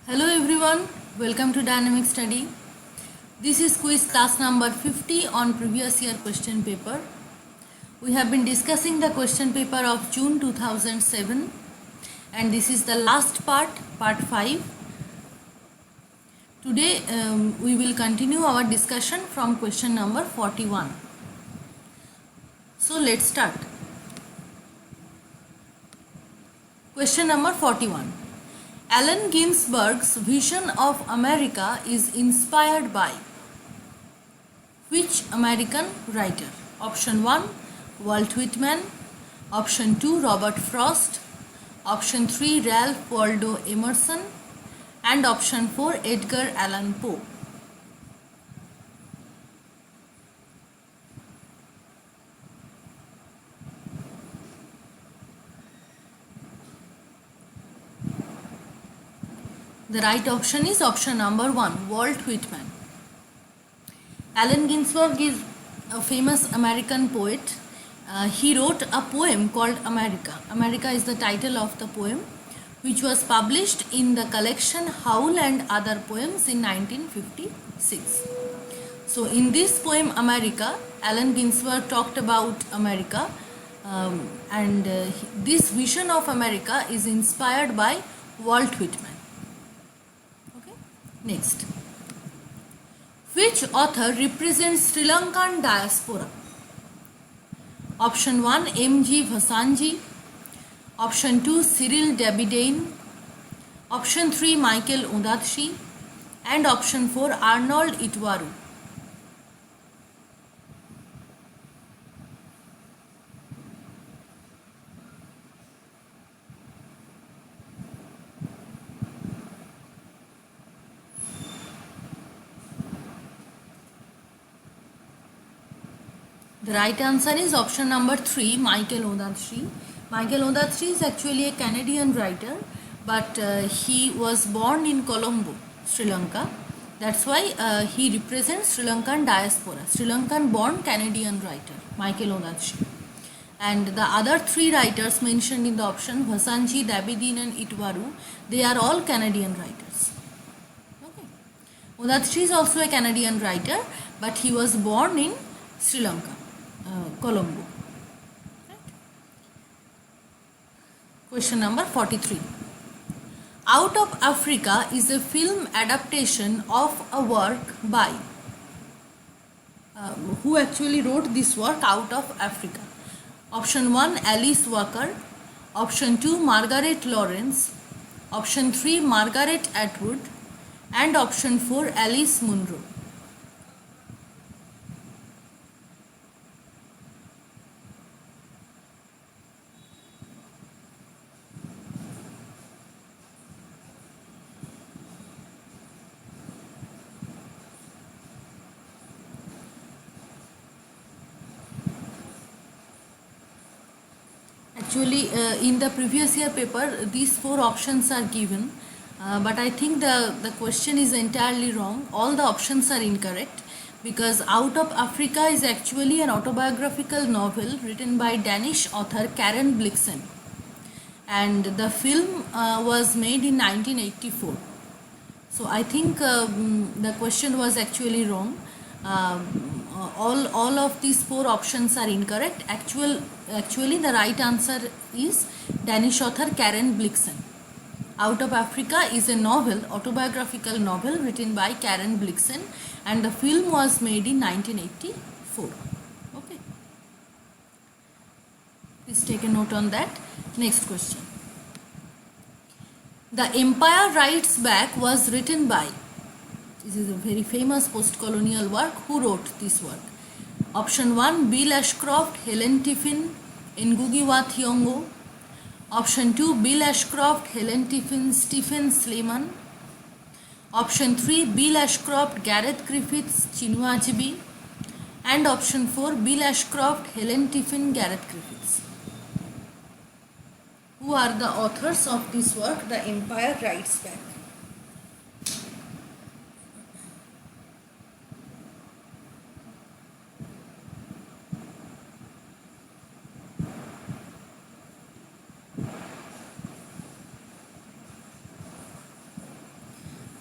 Hello everyone, welcome to Dynamic Study. This is quiz class number 50 on previous year question paper. We have been discussing the question paper of June 2007 and this is the last part, part 5. Today we will continue our discussion from question number 41. So let's start. Question number 41. Allen Ginsberg's vision of America is inspired by which American writer? Option 1, Walt Whitman. Option 2, Robert Frost. Option 3, Ralph Waldo Emerson. And option 4, Edgar Allan Poe. The right option is option number 1, Walt Whitman. Allen Ginsberg is a famous American poet. He wrote a poem called America. America is the title of the poem, which was published in the collection Howl and Other Poems in 1956. So in this poem America, Allen Ginsberg talked about America this vision of America is inspired by Walt Whitman. Next, which author represents Sri Lankan diaspora? Option 1, M.G. Vasanji. Option 2, Cyril Dabydane. Option 3, Michael Ondaatje. And option 4, Arnold Itwaru. The right answer is option number 3, Michael Ondaatje. Michael Ondaatje is actually a Canadian writer, but he was born in Colombo, Sri Lanka. That's why he represents Sri Lankan diaspora, Sri Lankan born Canadian writer, Michael Ondaatje. And the other 3 writers mentioned in the option, Vasanji, Dabydane and Itwaru, they are all Canadian writers. Okay. Ondaatje is also a Canadian writer, but he was born in Sri Lanka. Colombo. Right. Question number 43. Out of Africa is a film adaptation of a work by who actually wrote this work Out of Africa? Option 1, Alice Walker. Option 2, Margaret Lawrence. Option 3, Margaret Atwood. And option 4, Alice Munro. Actually, in the previous year paper, these 4 options are given, but I think the question is entirely wrong. All the options are incorrect because Out of Africa is actually an autobiographical novel written by Danish author Karen Blixen, and the film was made in 1984. So I think the question was actually wrong. All of these 4 options are incorrect. Actually the right answer is Danish author Karen Blixen. Out of Africa is a novel, autobiographical novel written by Karen Blixen, and the film was made in 1984. Okay. Please take a note on that. Next question. The Empire Writes Back was written by, this is a very famous post-colonial work. Who wrote this work? Option 1, Bill Ashcroft, Helen Tiffin, Ngugi wa Thiong'o. Option 2, Bill Ashcroft, Helen Tiffin, Stephen Sleeman. Option 3, Bill Ashcroft, Gareth Griffiths, Chinua Achebe. And option 4, Bill Ashcroft, Helen Tiffin, Gareth Griffiths. Who are the authors of this work, The Empire Writes Back?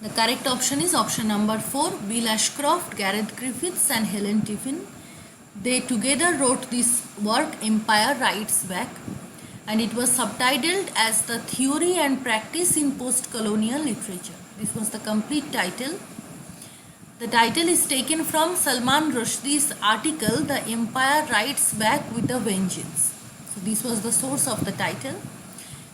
The correct option is option number 4, Bill Ashcroft, Gareth Griffiths and Helen Tiffin. They together wrote this work, Empire Writes Back, and it was subtitled as The Theory and Practice in Post-Colonial Literature. This was the complete title. The title is taken from Salman Rushdie's article, The Empire Writes Back with a Vengeance. So this was the source of the title.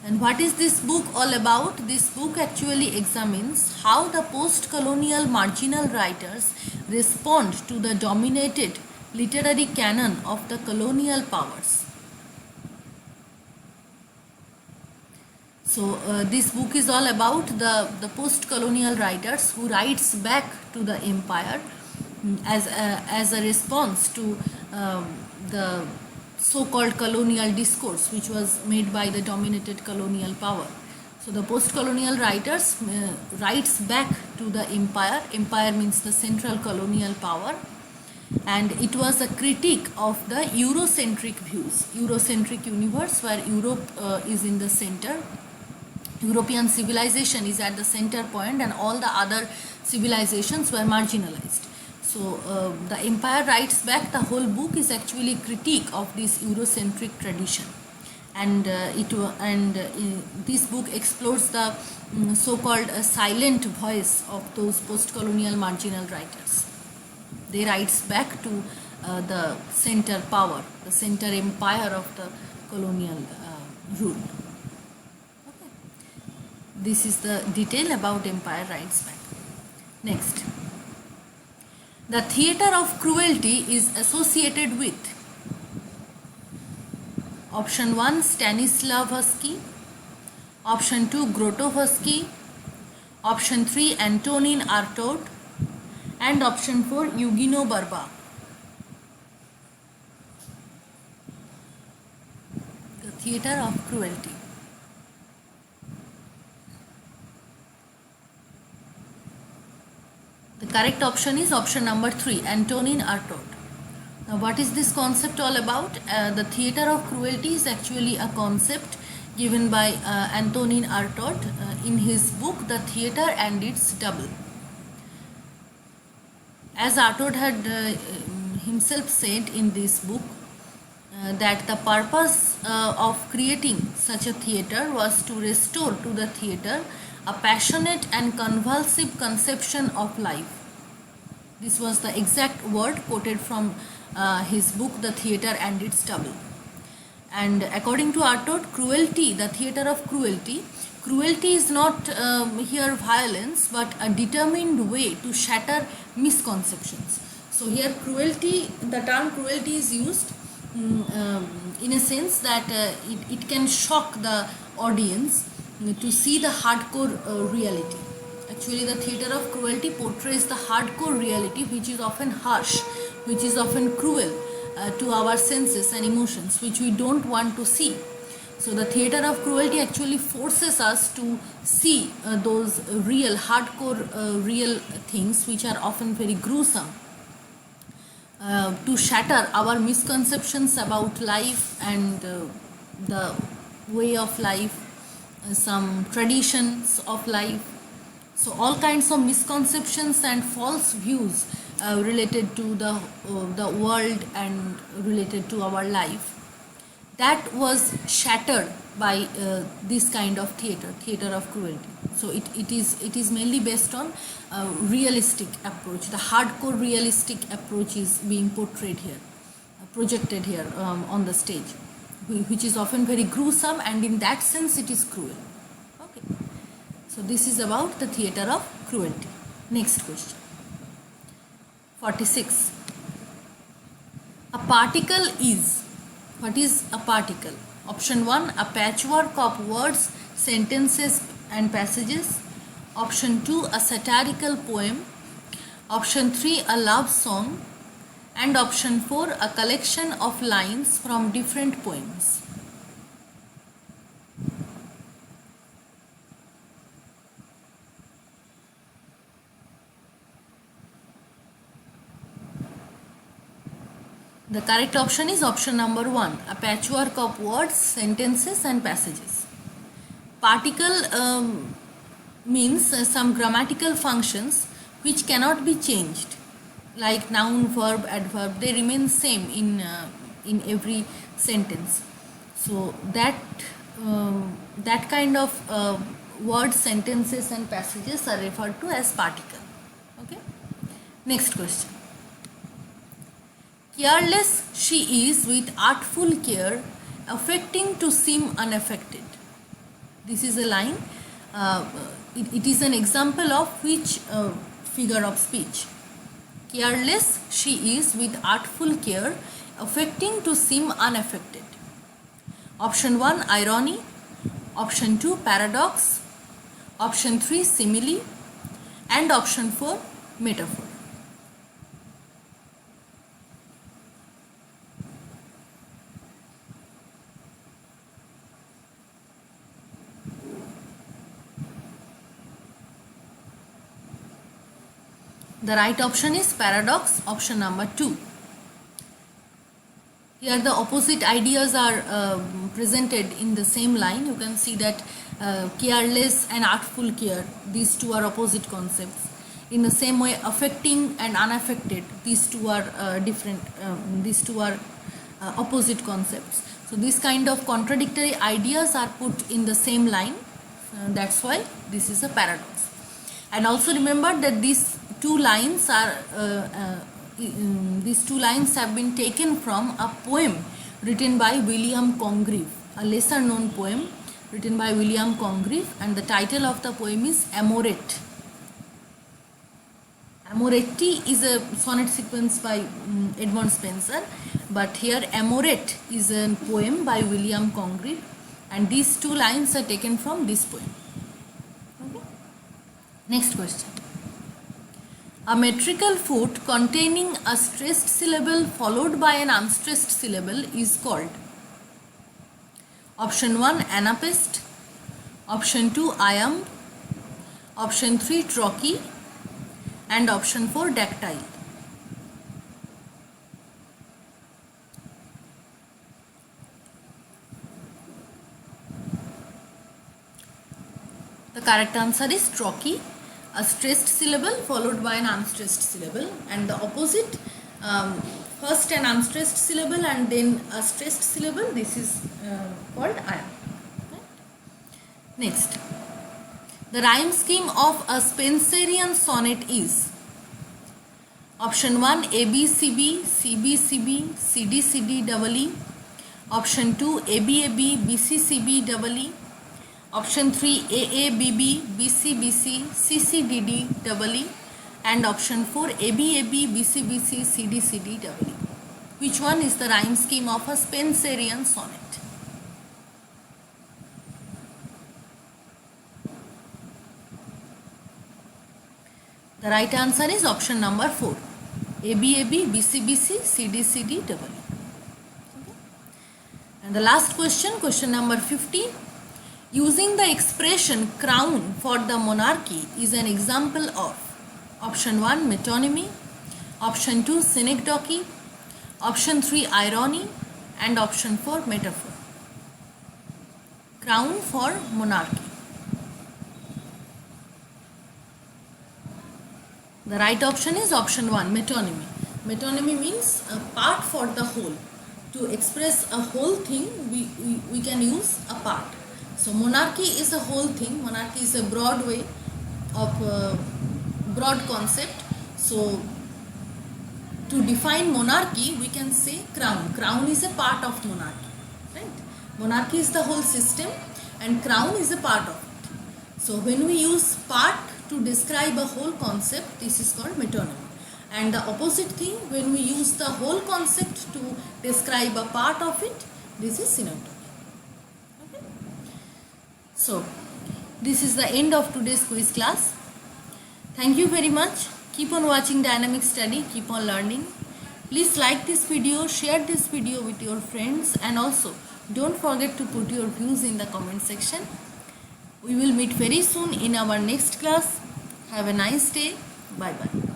And what is this book all about? This book actually examines how the post-colonial marginal writers respond to the dominated literary canon of the colonial powers. So this book is all about the post-colonial writers who writes back to the empire as a response to the so-called colonial discourse which was made by the dominated colonial power. So the post-colonial writers writes back to the empire. Empire means the central colonial power, and it was a critique of the Eurocentric views, Eurocentric universe where Europe is in the center. European civilization is at the center point and all the other civilizations were marginalized. So the Empire Writes Back, the whole book is actually critique of this Eurocentric tradition, and this book explores the so-called silent voice of those post-colonial marginal writers. They writes back to the center power, the center empire of the colonial rule. Okay. This is the detail about Empire Writes Back. Next. The theatre of cruelty is associated with option 1 Stanislavski, option 2 Grotowski, option 3 Antonin Artaud, and option 4 Eugenio Barba. The theatre of cruelty. The correct option is option number 3, Antonin Artaud. Now, what is this concept all about? The theatre of cruelty is actually a concept given by Antonin Artaud in his book, The Theatre and Its Double. As Artaud had himself said in this book, that the purpose of creating such a theatre was to restore to the theatre a passionate and convulsive conception of life. This was the exact word quoted from his book, The Theatre and Its Double. And according to Artaud, cruelty, the theatre of cruelty, cruelty is not here violence, but a determined way to shatter misconceptions. So here cruelty, the term cruelty is used in a sense that it can shock the audience to see the hardcore reality. Actually, the theatre of cruelty portrays the hardcore reality, which is often harsh, which is often cruel to our senses and emotions, which we don't want to see. So the theatre of cruelty actually forces us to see those real, hardcore real things, which are often very gruesome, to shatter our misconceptions about life and the way of life, some traditions of life. So all kinds of misconceptions and false views related to the world and related to our life, that was shattered by this kind of theatre of cruelty. So it is mainly based on realistic approach. The hardcore realistic approach is being portrayed here, projected here on the stage, which is often very gruesome, and in that sense it is cruel. Okay. So this is about the theatre of cruelty. Next question. 46. A particle is. What is a particle? Option 1, a patchwork of words, sentences and passages. Option 2, a satirical poem. Option 3, a love song. And option 4, a collection of lines from different poems. The correct option is option number 1, a patchwork of words, sentences and passages. Particle means some grammatical functions which cannot be changed, like noun, verb, adverb. They remain same in every sentence. So that kind of words, sentences and passages are referred to as particle. Okay. Next question. Careless she is with artful care, affecting to seem unaffected. This is a line. It is an example of which figure of speech? Careless she is with artful care, affecting to seem unaffected. Option 1, irony. Option 2, paradox. Option 3, simile. And option 4, metaphor. The right option is paradox, option number 2. Here the opposite ideas are presented in the same line. You can see that careless and artful care, these two are opposite concepts. In the same way, affecting and unaffected, these two are different, these two are opposite concepts. So this kind of contradictory ideas are put in the same line. That's why this is a paradox. And also remember that these two lines are these two lines have been taken from a poem written by William Congreve, a lesser known poem written by William Congreve, and the title of the poem is Amoret. Amoretti is a sonnet sequence by Edmund Spenser, but here Amoret is a poem by William Congreve, and these two lines are taken from this poem. Okay. Next question. A metrical foot containing a stressed syllable followed by an unstressed syllable is called? Option 1, anapest. Option 2, iamb. Option 3, trochee. And option 4, dactyl. The correct answer is trochee. A stressed syllable followed by an unstressed syllable, and the opposite, first an unstressed syllable and then a stressed syllable, this is called iamb. Right? Next, the rhyme scheme of a Spenserian sonnet is? Option 1, ABCB, CBCB, CDCD double E. Option 2, ABAB, BCCB double E. Option 3, AABB, BCBC, CCDD double E. And option 4, ABAB, BCBC, CDCD double E. Which one is the rhyme scheme of a Spenserian sonnet? The right answer is option number 4. ABAB, BCBC, CDCD double E. Okay. And the last question, question number 50. Using the expression crown for the monarchy is an example of? Option 1, metonymy. Option 2, synecdoche. Option 3, irony. And option 4, metaphor. Crown for monarchy. The right option is option 1, metonymy. Metonymy means a part for the whole. To express a whole thing, we can use a part. So monarchy is a whole thing. Monarchy is a broad way of broad concept. So to define monarchy, we can say crown. Crown is a part of monarchy, right? Monarchy is the whole system and crown is a part of it. So when we use part to describe a whole concept, this is called metonymy. And the opposite thing, when we use the whole concept to describe a part of it, this is synecdoche. So, this is the end of today's quiz class. Thank you very much. Keep on watching Dynamic Study. Keep on learning. Please like this video, share this video with your friends, and also don't forget to put your views in the comment section. We will meet very soon in our next class. Have a nice day. Bye bye.